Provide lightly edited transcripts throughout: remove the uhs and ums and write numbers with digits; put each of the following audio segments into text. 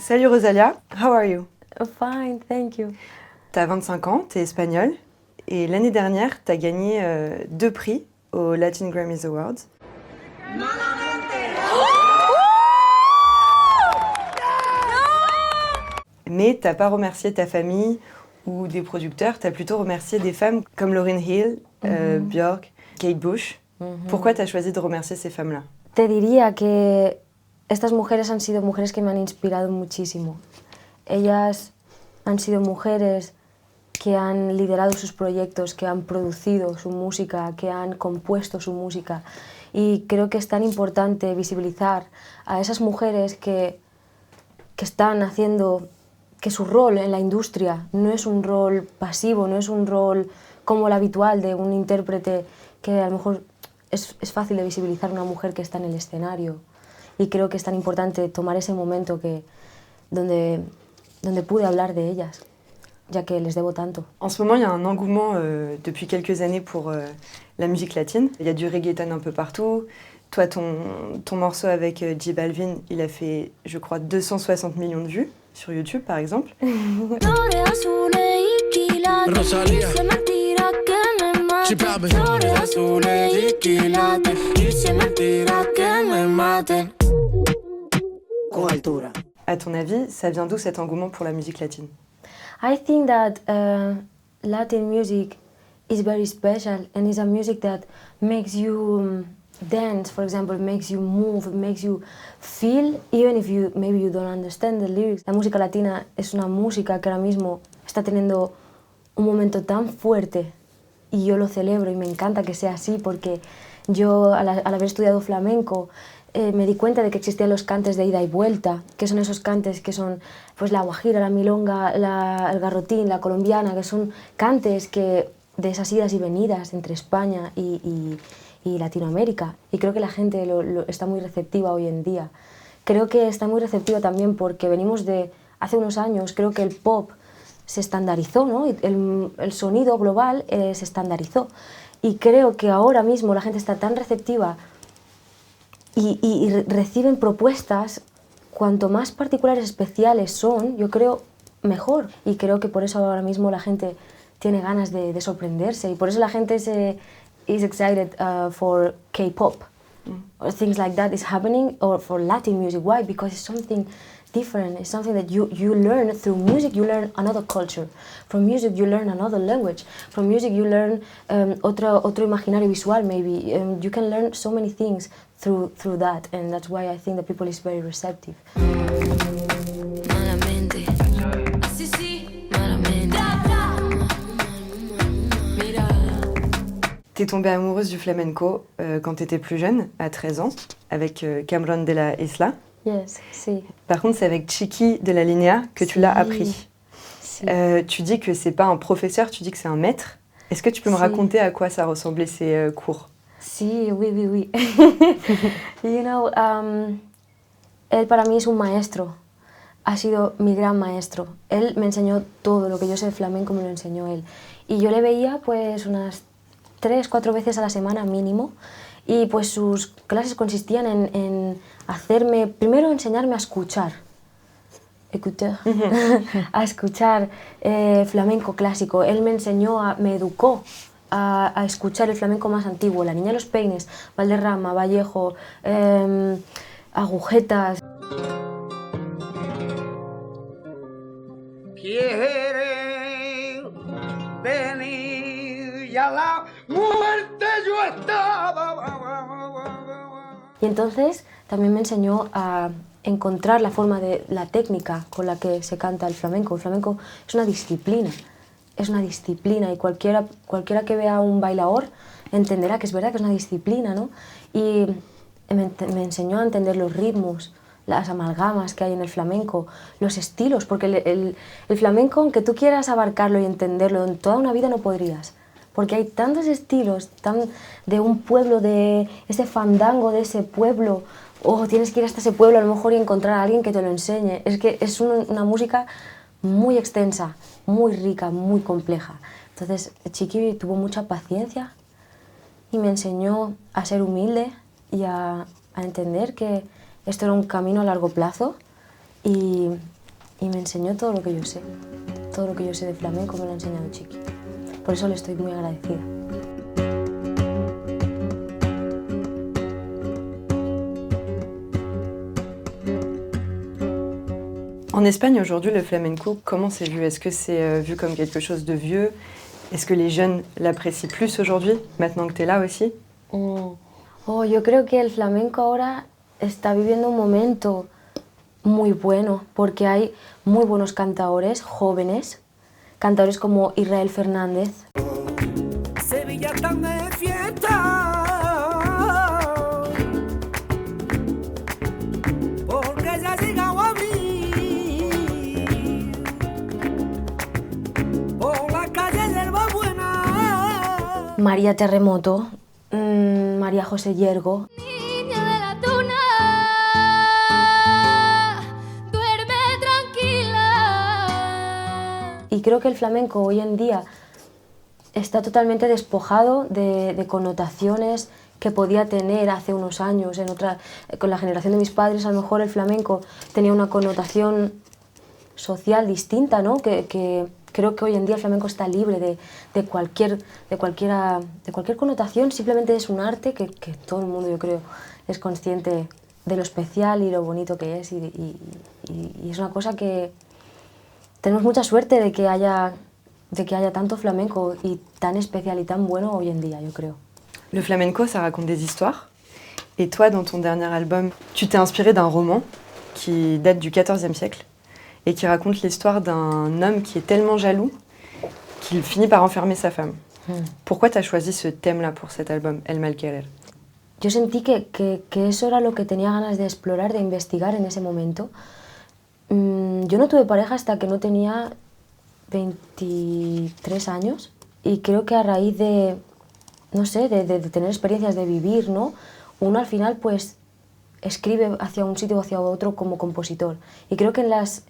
Salut Rosalia, how are you? Fine, thank you. T'as 25 ans, t'es espagnole, et l'année dernière, t'as gagné 2 prix aux Latin Grammys Awards. Mais t'as pas remercié ta famille ou des producteurs, t'as plutôt remercié des femmes comme Lauryn Hill, Björk, Kate Bush. Pourquoi t'as choisi de remercier ces femmes-là? Te diría que estas mujeres han sido mujeres que me han inspirado muchísimo. Ellas han sido mujeres que han liderado sus proyectos, que han producido su música, que han compuesto su música. Y creo que es tan importante visibilizar a esas mujeres que están haciendo que su rol en la industria no es un rol pasivo, no es un rol como el habitual de un intérprete que a lo mejor es fácil de visibilizar una mujer que está en el escenario. Y creo que es tan importante tomar ese momento donde pude hablar de ellas, ya que les debo tanto. En ce moment, il y a un engouement depuis quelques années pour la musique latine. Il y a du reggaeton un peu partout. Toi, ton morceau avec J Balvin, il a fait, je crois, 260 millions de vues sur YouTube, par exemple. Rosalía. À ton avis, ça vient d'où cet engouement pour la musique latine? I think that Latin music is very special and is a music that makes you dance, for example, makes you move, makes you feel, even if maybe you don't understand the lyrics. La música latina es una música que ahora mismo está teniendo un momento tan fuerte y yo lo celebro y me encanta que sea así porque yo al haber estudiado flamenco me di cuenta de que existían los cantes de ida y vuelta, que son esos cantes que son pues la guajira, la milonga, el garrotín, la colombiana, que son cantes que de esas idas y venidas entre España y Latinoamérica. Y creo que la gente está muy receptiva hoy en día. Creo que está muy receptiva también porque venimos de hace unos años, creo que el pop se estandarizó, ¿no? El sonido global se estandarizó. Y creo que ahora mismo la gente está tan receptiva y reciben propuestas, cuanto más particulares, especiales son, yo creo, mejor. Y creo que por eso ahora mismo la gente tiene ganas de sorprenderse y por eso la gente is excited for K-pop. Or things like that is happening, or for Latin music. Why? Because it's something different. It's something that you learn through music. You learn another culture. From music you learn another language. From music you learn otro imaginario visual maybe. You can learn so many things through that, and that's why I think the people is very receptive. T'es tombée amoureuse du flamenco quand t'étais plus jeune, à 13 ans, avec Cameron de la Isla. Yes, si. Par contre, c'est avec Chiqui de la Linea que tu l'as appris. Si. Tu dis que c'est pas un professeur, tu dis que c'est un maître. Est-ce que tu peux me raconter à quoi ça ressemblait ces cours? Sí, oui. You know, él para mí es un maestro. Ha sido mi gran maestro. Él me enseñó todo lo que yo sé de flamenco, me lo enseñó él. Y yo le veía pues unas 3-4 veces a la semana mínimo. Y pues sus clases consistían en hacerme, primero enseñarme a escuchar. Écouteur. A escuchar flamenco clásico. Él me enseñó, me educó a escuchar el flamenco más antiguo, La Niña de los Peines, Valderrama, Vallejo, Agujetas. Quieren venir y a la muerte yo estaba. Y entonces también me enseñó a encontrar la forma de la técnica con la que se canta el flamenco. El flamenco es una disciplina y cualquiera que vea un bailaor entenderá que es verdad que es una disciplina, ¿no? Y me enseñó a entender los ritmos, las amalgamas que hay en el flamenco, los estilos, porque el flamenco, aunque tú quieras abarcarlo y entenderlo, en toda una vida no podrías, porque hay tantos estilos de un pueblo, de ese fandango de ese pueblo, o tienes que ir hasta ese pueblo a lo mejor y encontrar a alguien que te lo enseñe. Es que es una música muy extensa, muy rica, muy compleja. Entonces Chiqui tuvo mucha paciencia y me enseñó a ser humilde y a entender que esto era un camino a largo plazo y y me enseñó todo lo que yo sé. Todo lo que yo sé de flamenco me lo ha enseñado Chiqui. Por eso le estoy muy agradecida. En Espagne, aujourd'hui, le flamenco, comment c'est vu? Est-ce que c'est vu comme quelque chose de vieux? Est-ce que les jeunes l'apprécient plus aujourd'hui, maintenant que tu es là aussi? Oh, yo creo que el flamenco ahora está viviendo un momento muy bueno, porque hay muy buenos cantadores jóvenes, cantadores como Israel Fernández. Sevilla tan de fiesta, porque ya ha llegado a mí, por la calle de Buena. María Terremoto, María José Yergo. Niña de la tuna, duerme tranquila. Y creo que el flamenco hoy en día está totalmente despojado de connotaciones que podía tener hace unos años. Con la generación de mis padres, a lo mejor el flamenco tenía una connotación social distinta, ¿no? Que creo que hoy en día el flamenco está libre de cualquier connotación. Simplemente es un arte que todo el mundo, yo creo, es consciente de lo especial y lo bonito que es. Y es una cosa que tenemos mucha suerte de que haya tanto flamenco y tan especial y tan bueno hoy en día, yo creo. Le flamenco, ça raconte des histoires. Et toi, dans ton dernier album, tu t'es inspiré d'un roman qui date du XIVe siècle et qui raconte l'histoire d'un homme qui est tellement jaloux qu'il finit par enfermer sa femme. Pourquoi tu as choisi ce thème-là pour cet album, El Malquerer? Yo sentí que eso era lo que tenía ganas de explorar, de investigar en ese momento. Yo no tuve pareja hasta que no tenía 23 años y creo que a raíz de, no sé, de tener experiencias, de vivir, ¿no? Uno al final pues escribe hacia un sitio o hacia otro como compositor. Y creo que en las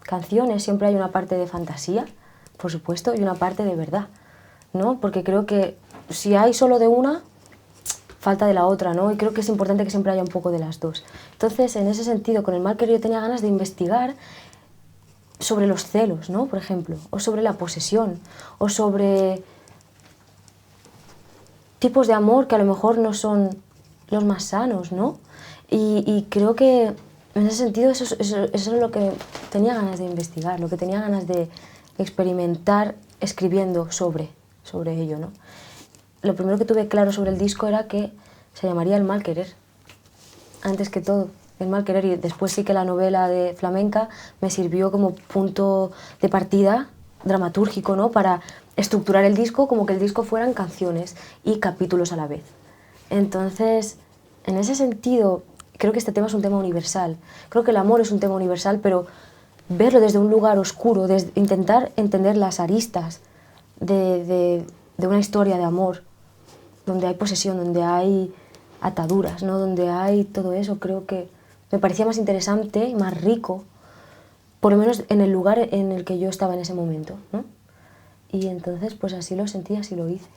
canciones siempre hay una parte de fantasía, por supuesto, y una parte de verdad, ¿no? Porque creo que si hay solo de una, falta de la otra, ¿no? Y creo que es importante que siempre haya un poco de las dos. Entonces, en ese sentido, con El Malquerer yo tenía ganas de investigar sobre los celos, ¿no? Por ejemplo, o sobre la posesión, o sobre tipos de amor que a lo mejor no son los más sanos, ¿no? Y creo que en ese sentido eso es lo que tenía ganas de investigar, lo que tenía ganas de experimentar escribiendo sobre ello, ¿no? Lo primero que tuve claro sobre el disco era que se llamaría El Malquerer, antes que todo. El Malquerer, y después sí que la novela de flamenca me sirvió como punto de partida dramatúrgico, ¿no? Para estructurar el disco como que el disco fueran canciones y capítulos a la vez. Entonces, en ese sentido, creo que este tema es un tema universal. Creo que el amor es un tema universal, pero verlo desde un lugar oscuro, intentar entender las aristas de una historia de amor, donde hay posesión, donde hay ataduras, ¿no? Donde hay todo eso, creo que me parecía más interesante y más rico, por lo menos en el lugar en el que yo estaba en ese momento, ¿no? Y entonces, pues así lo sentí, así lo hice.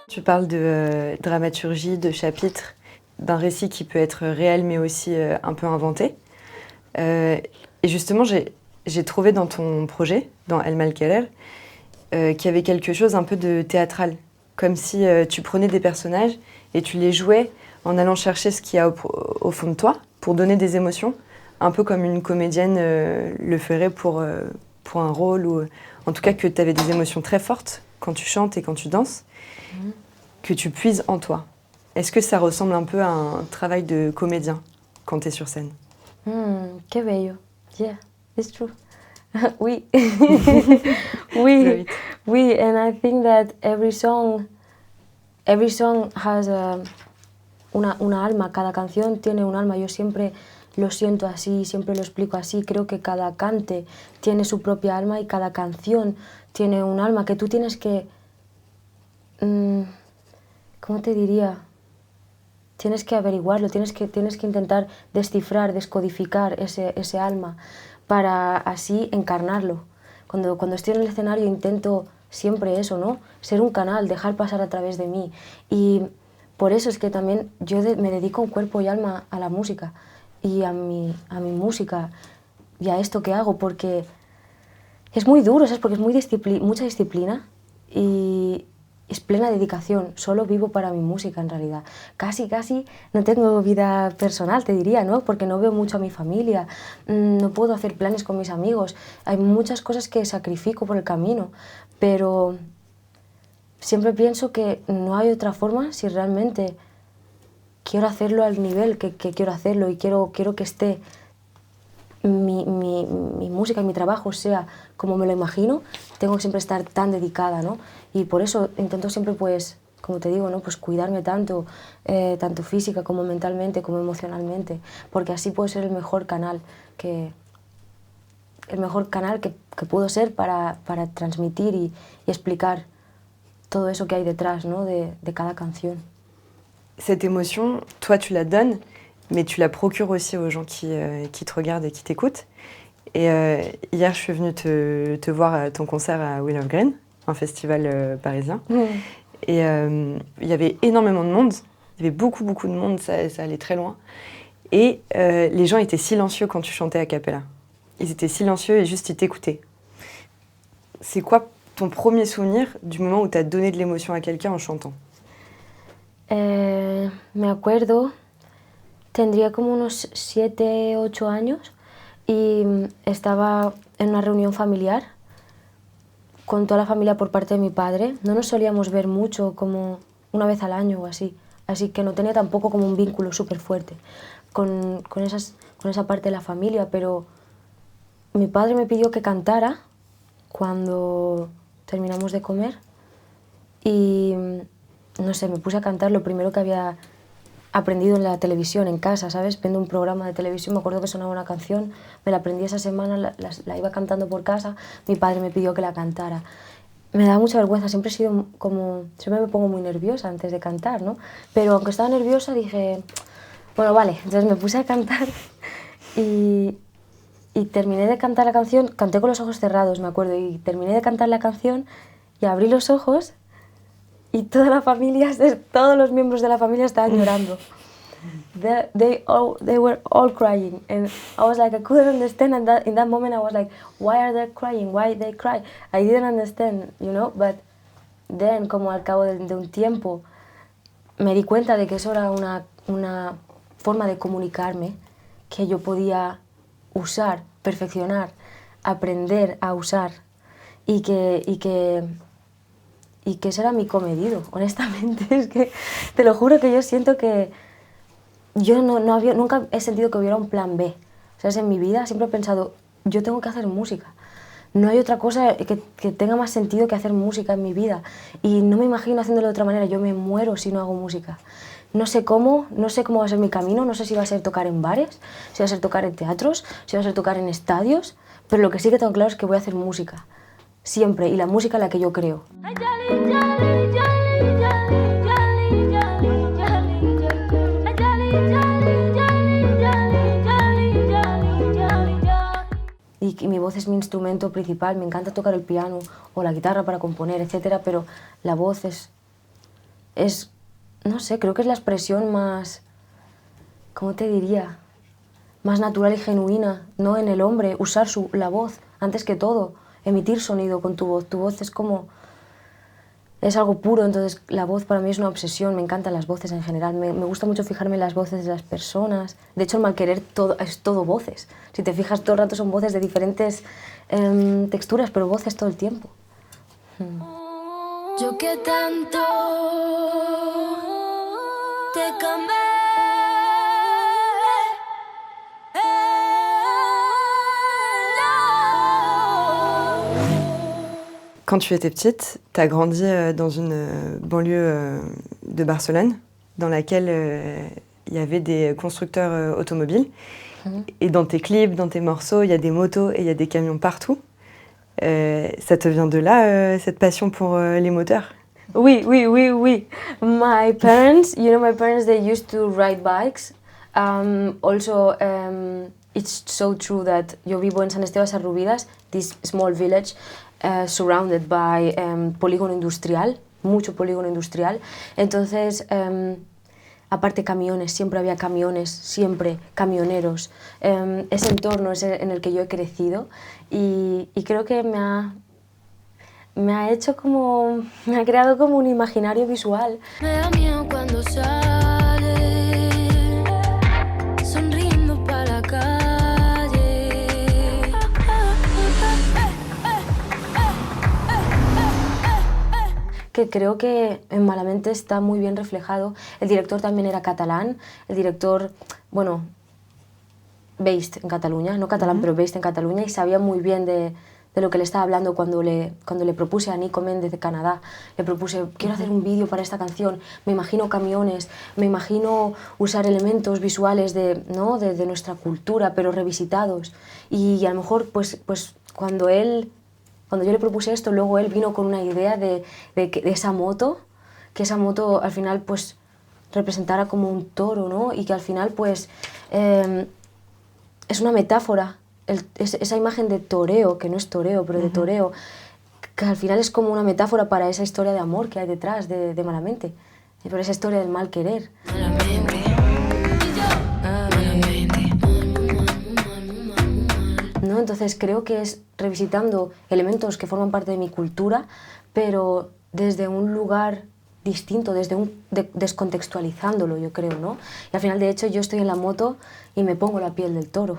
Tu parles de dramaturgie, de chapitres, d'un récit qui peut être réel mais aussi un peu inventé. Et justement, j'ai trouvé dans ton projet, dans El Malquerer, qu'il y avait quelque chose un peu de théâtral. Comme si tu prenais des personnages et tu les jouais en allant chercher ce qu'il y a au fond de toi pour donner des émotions, un peu comme une comédienne le ferait pour un rôle, ou en tout cas que tu avais des émotions très fortes quand tu chantes et quand tu danses, que tu puises en toi. Est-ce que ça ressemble un peu à un travail de comédien quand tu es sur scène? Qué bello. Yeah, it's true. Oui. Oui, and I think that every song has una alma, cada canción tiene un alma. Yo siempre lo siento así, siempre lo explico así. Creo que cada cante tiene su propia alma y cada canción tiene un alma que tú tienes que... ¿Cómo te diría? Tienes que averiguarlo, tienes que intentar descifrar, descodificar ese alma para así encarnarlo. Cuando estoy en el escenario intento siempre eso, ¿no? Ser un canal, dejar pasar a través de mí. Y por eso es que también yo me dedico en cuerpo y alma a la música y a mi música y a esto que hago, porque es muy duro, ¿sabes? Porque es mucha disciplina y es plena dedicación. Solo vivo para mi música, en realidad. Casi no tengo vida personal, te diría, ¿no? Porque no veo mucho a mi familia, no puedo hacer planes con mis amigos. Hay muchas cosas que sacrifico por el camino, pero siempre pienso que no hay otra forma si realmente quiero hacerlo al nivel que quiero hacerlo y quiero que esté mi música y mi trabajo sea como me lo imagino, tengo que siempre estar tan dedicada, ¿no? Y por eso intento siempre, pues, como te digo, ¿no? Pues cuidarme tanto, tanto física como mentalmente, como emocionalmente, porque así puedo ser el mejor canal que puedo ser para transmitir y explicar todo eso que hay detrás, ¿no? de cada canción. Cette émotion, toi tu la donnes, mais tu la procures aussi aux gens qui te regardent et qui t'écoutent. Et hier, je suis venue te voir à ton concert à Wheel of Green, un festival parisien. Et il y avait énormément de monde, il y avait beaucoup de monde, ça allait très loin. Et les gens étaient silencieux quand tu chantais a cappella. Ils étaient silencieux et juste ils t'écoutaient. C'est quoi ton premier souvenir du moment où tu as donné de l'émotion à quelqu'un en chantant? Me acuerdo, tendría como unos 7, 8 años y estaba en una reunión familiar con toda la familia por parte de mi padre. No nos solíamos ver mucho, como una vez al año o así que no tenía tampoco como un vínculo súper fuerte con esa parte de la familia, pero mi padre me pidió que cantara cuando terminamos de comer y no sé, me puse a cantar lo primero que había aprendido en la televisión, en casa, ¿sabes? Viendo un programa de televisión, me acuerdo que sonaba una canción, me la aprendí esa semana, la iba cantando por casa, mi padre me pidió que la cantara. Me da mucha vergüenza, siempre me pongo muy nerviosa antes de cantar, ¿no? Pero aunque estaba nerviosa dije, bueno, vale, entonces me puse a cantar y terminé de cantar la canción, canté con los ojos cerrados, me acuerdo, y terminé de cantar la canción y abrí los ojos y toda la familia, todos los miembros de la familia estaban llorando. They were all crying, and I was like, I couldn't understand, and in that moment I was like, why are they crying? Why they cry? I didn't understand, you know, but then, como al cabo de un tiempo, me di cuenta de que eso era una forma de comunicarme que yo podía usar, perfeccionar, aprender a usar y que ese era mi cometido, honestamente. Es que te lo juro que yo siento que yo nunca he sentido que hubiera un plan B. ¿Sabes? En mi vida siempre he pensado, yo tengo que hacer música. No hay otra cosa que tenga más sentido que hacer música en mi vida. Y no me imagino haciéndolo de otra manera, yo me muero si no hago música. No sé cómo va a ser mi camino, no sé si va a ser tocar en bares, si va a ser tocar en teatros, si va a ser tocar en estadios, pero lo que sí que tengo claro es que voy a hacer música, siempre, y la música en la que yo creo. Y mi voz es mi instrumento principal, me encanta tocar el piano o la guitarra para componer, etcétera, pero la voz es, no sé, creo que es la expresión más, ¿cómo te diría? Más natural y genuina, ¿no? En el hombre, usar la voz antes que todo, emitir sonido con tu voz. Tu voz es algo puro, entonces la voz para mí es una obsesión, me encantan las voces en general, me gusta mucho fijarme en las voces de las personas. De hecho, el Malquerer es todo voces. Si te fijas, todo el rato son voces de diferentes texturas, pero voces todo el tiempo. Yo que tanto te cambié. Quand tu étais petite, tu as grandi dans une banlieue de Barcelone, dans laquelle il y avait des constructeurs automobiles. Et dans tes clips, dans tes morceaux, il y a des motos et il y a des camions partout. Ça te vient de là, cette passion pour les moteurs? Oui. My parents, they used to ride bikes. Also, it's so true that yo vivo en San Esteban Sarrubidas, this small village surrounded by polígono industrial, mucho polígono industrial. Entonces, aparte camiones, siempre había camiones, siempre camioneros. Ese entorno es en el que yo he crecido y creo que me ha creado como un imaginario visual. Me da miedo cuando sale, sonriendo para la calle. Que creo que en Malamente está muy bien reflejado. El director también era catalán, el director, bueno, based en Cataluña, no catalán, pero based en Cataluña, y sabía muy bien de lo que le estaba hablando cuando le propuse a Nico Méndez de Canadá. Le propuse, quiero hacer un vídeo para esta canción, me imagino camiones, me imagino usar elementos visuales de nuestra cultura, pero revisitados. Y a lo mejor, pues cuando yo le propuse esto, luego él vino con una idea de esa moto, que esa moto al final pues representara como un toro, ¿no? Y que al final pues es una metáfora. Esa imagen de toreo, que no es toreo, pero de toreo, que al final es como una metáfora para esa historia de amor que hay detrás de Malamente, y por esa historia del mal querer. ¿No? Entonces creo que es revisitando elementos que forman parte de mi cultura, pero desde un lugar distinto, descontextualizándolo, yo creo, ¿no? Y al final, de hecho, yo estoy en la moto y me pongo la piel del toro.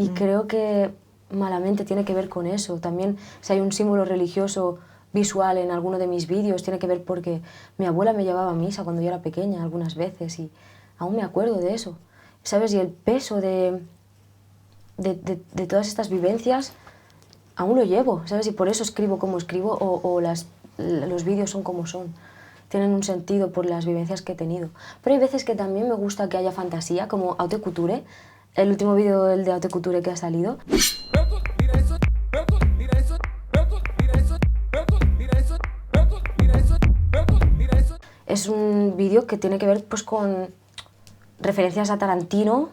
Y creo que Malamente tiene que ver con eso. También, si hay un símbolo religioso visual en alguno de mis vídeos, tiene que ver porque mi abuela me llevaba a misa cuando yo era pequeña algunas veces y aún me acuerdo de eso, ¿sabes? Y el peso de todas estas vivencias aún lo llevo, ¿sabes? Y por eso escribo como escribo o los vídeos son como son. Tienen un sentido por las vivencias que he tenido. Pero hay veces que también me gusta que haya fantasía, como Haute Couture, el último vídeo, el de Haute Couture que ha salido. Es un vídeo que tiene que ver pues con referencias a Tarantino,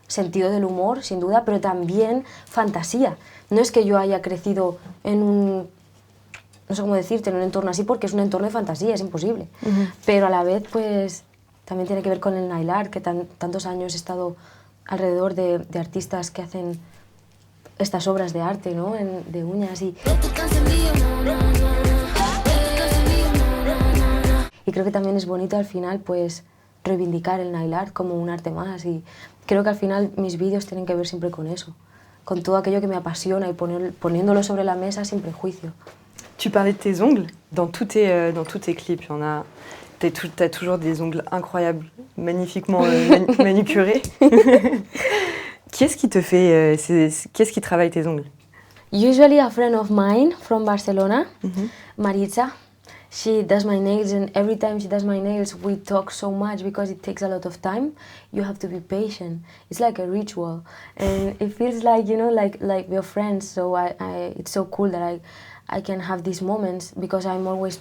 sentido del humor, sin duda, pero también fantasía. No es que yo haya crecido en un, no sé cómo decirte, en un entorno así, porque es un entorno de fantasía, es imposible. Pero a la vez, pues, también tiene que ver con el nail art, que tantos años he estado alrededor de artistas que hacen estas obras de arte, ¿no? De uñas y creo que también es bonito al final, pues, reivindicar el nail art como un arte más, y creo que al final mis vídeos tienen que ver siempre con eso, con todo aquello que me apasiona y poniéndolo sobre la mesa sin prejuicio. Tu parlais de tes ongles. Dans tous tes clips, t'as toujours des ongles incroyables, magnifiquement manucurés. Qu'est-ce qui travaille tes ongles? Usually a friend of mine from Barcelona, Maritza, she does my nails, and every time she does my nails we talk so much because it takes a lot of time. You have to be patient. It's like a ritual and it feels like, you know, like we're friends, so it's so cool that I can have these moments because I'm always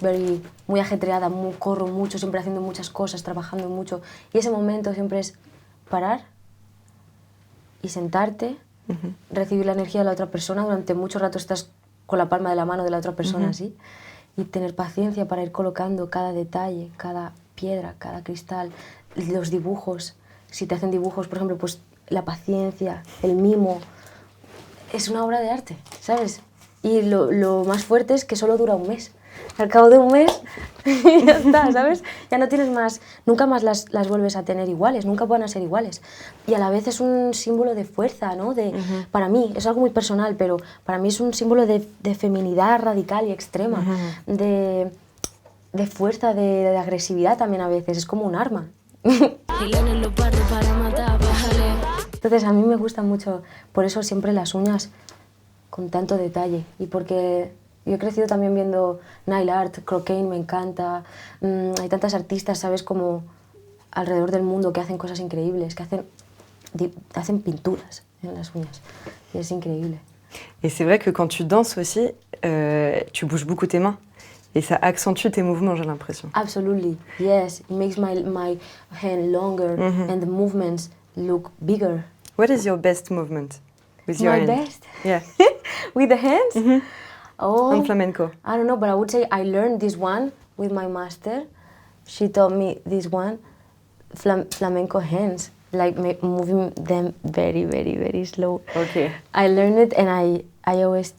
muy ajetreada, corro mucho, siempre haciendo muchas cosas, trabajando mucho, y ese momento siempre es parar y sentarte, recibir la energía de la otra persona. Durante mucho rato estás con la palma de la mano de la otra persona así, y tener paciencia para ir colocando cada detalle, cada piedra, cada cristal, los dibujos. Si te hacen dibujos, por ejemplo, pues la paciencia, el mimo, es una obra de arte, ¿sabes? Y lo más fuerte es que solo dura un mes. Al cabo de un mes ya está, ¿sabes? Ya no tienes más, nunca más las vuelves a tener iguales, nunca van a ser iguales. Y a la vez es un símbolo de fuerza, ¿no? Para mí, es algo muy personal, pero para mí es un símbolo de feminidad radical y extrema, de fuerza, de agresividad también a veces, es como un arma. Entonces a mí me gusta mucho, por eso siempre las uñas con tanto detalle, y porque yo he crecido también viendo nail art, croquet me encanta, hay tantas artistas, ¿sabes?, como alrededor del mundo que hacen cosas increíbles, que hacen pinturas en las uñas, y es increíble. Et c'est vrai que quand tu danses aussi, tu bouges beaucoup tes mains, et ça accentue tes mouvements, j'ai l'impression. Absolutely, yes, it makes my hand longer and the movements look bigger. What is your best movement with your My hand? best? Yeah. With the hands? Oh, On flamenco. I don't know, but I would say I learned this one with my master. She taught me this one, flamenco hands, like moving them very, very, very slow. Okay. I learned it, and I always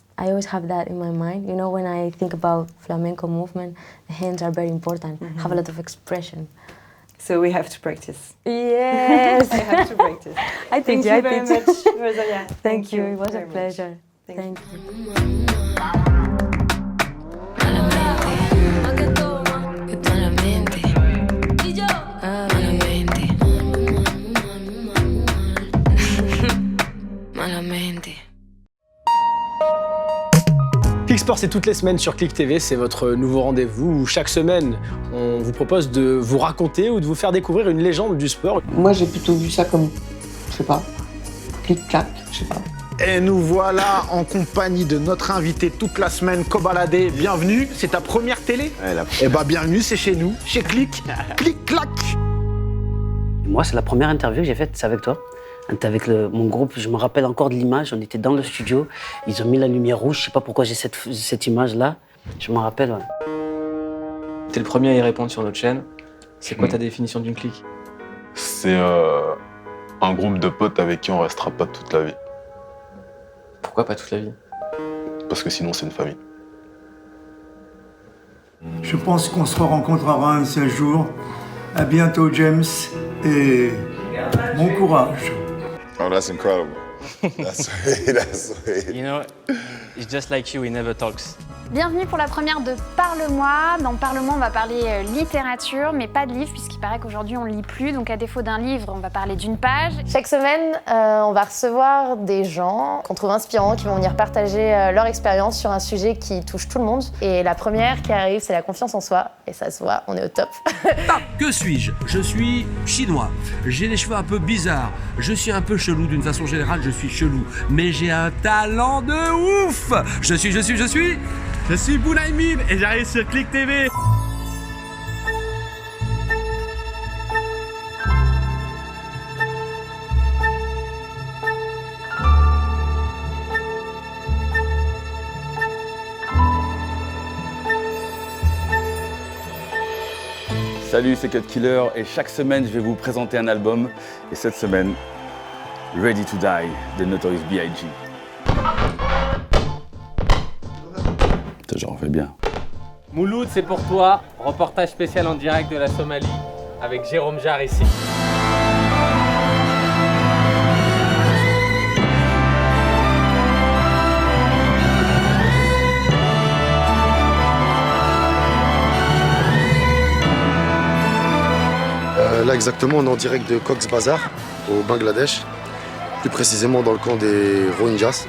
have that in my mind. You know, when I think about flamenco movement, the hands are very important. Have a lot of expression. So we have to practice. Yes. I have to practice. I think Thank you I very did. much, Rosalia. Thank you. It was a very much. pleasure. Thank you. Thank you. Click Sport, c'est toutes les semaines sur Click TV, c'est votre nouveau rendez-vous où chaque semaine, on vous propose de vous raconter ou de vous faire découvrir une légende du sport. Moi, j'ai plutôt vu ça comme, je sais pas, clic-clac, je sais pas. Et nous voilà en compagnie de notre invité toute la semaine, Kobalade. Bienvenue, c'est ta première télé? Eh bah bienvenue, c'est chez nous, chez Click. Clic-clac. Moi, c'est la première interview que j'ai faite, c'est avec toi. On était avec mon groupe, je me rappelle encore de l'image, on était dans le studio, ils ont mis la lumière rouge, je sais pas pourquoi j'ai cette image-là, je me rappelle, ouais. T'es le premier à y répondre sur notre chaîne. C'est quoi ta définition d'une clique? C'est un groupe de potes avec qui on restera pas toute la vie. Pourquoi pas toute la vie? Parce que sinon, c'est une famille. Je pense qu'on se rencontrera un de ces jours. À bientôt, James, et bon courage. Oh, that's incredible. That's sweet. You know, it's just like you, he never talks. Bienvenue pour la première de Parle-moi. Dans Parle-moi, on va parler littérature, mais pas de livre, puisqu'il paraît qu'aujourd'hui on lit plus. Donc à défaut d'un livre, on va parler d'une page. Chaque semaine, on va recevoir des gens qu'on trouve inspirants, qui vont venir partager leur expérience sur un sujet qui touche tout le monde. Et la première qui arrive, c'est la confiance en soi. Et ça se voit, on est au top. Que suis-je? Je suis chinois. J'ai des cheveux un peu bizarres. Je suis un peu chelou. D'une façon générale, je suis chelou. Mais j'ai un talent de ouf. Je suis Bounaïmin et j'arrive sur Click TV. Salut, c'est Cut Killer et chaque semaine je vais vous présenter un album. Et cette semaine, Ready to Die de Notorious B.I.G. J'en fais bien. Mouloud, c'est pour toi. Reportage spécial en direct de la Somalie avec Jérôme Jarre ici. Là exactement, on est en direct de Cox's Bazar au Bangladesh, plus précisément dans le camp des Rohingyas,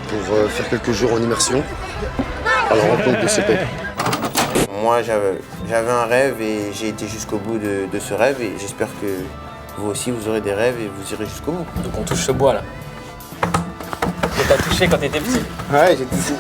pour faire quelques jours en immersion à la rencontre de ces peuples. Moi, j'avais un rêve et j'ai été jusqu'au bout de ce rêve et j'espère que vous aussi, vous aurez des rêves et vous irez jusqu'au bout. Donc on touche ce bois là. Que t'as touché quand t'étais petit. Ouais, j'ai touché.